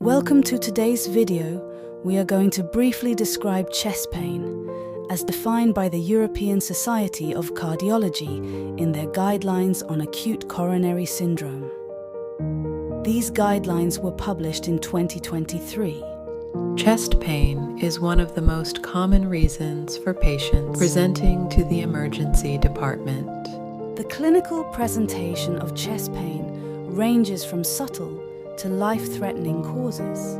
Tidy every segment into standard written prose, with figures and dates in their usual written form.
Welcome to today's video. We are going to briefly describe chest pain, as defined by the European Society of Cardiology in their guidelines on acute coronary syndrome. These guidelines were published in 2023. Chest pain is one of the most common reasons for patients presenting to the emergency department. The clinical presentation of chest pain ranges from subtle to life-threatening causes.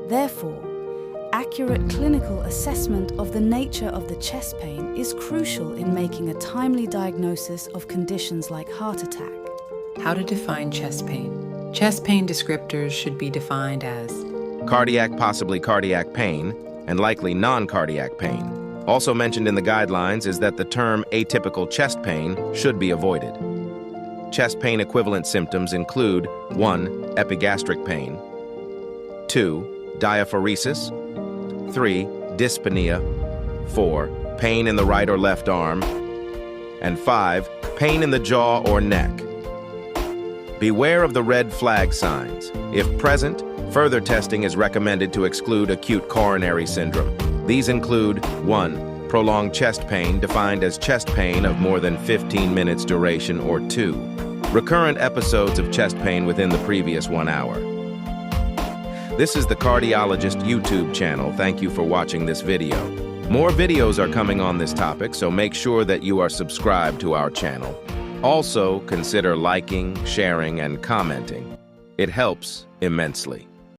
Therefore, accurate clinical assessment of the nature of the chest pain is crucial in making a timely diagnosis of conditions like heart attack. How to define chest pain? Chest pain descriptors should be defined as cardiac, possibly cardiac pain, and likely non-cardiac pain. Also mentioned in the guidelines is that the term atypical chest pain should be avoided. Chest pain equivalent symptoms include 1. Epigastric pain, 2. Diaphoresis, 3. Dyspnea, 4. Pain in the right or left arm, and 5. Pain in the jaw or neck. Beware of the red flag signs. If present, further testing is recommended to exclude acute coronary syndrome. These include 1. Prolonged chest pain, defined as chest pain of more than 15 minutes duration, or 2. Recurrent episodes of chest pain within the previous 1 hour. This is the Cardiologist YouTube channel. Thank you for watching this video. More videos are coming on this topic, so make sure that you are subscribed to our channel. Also, consider liking, sharing, and commenting. It helps immensely.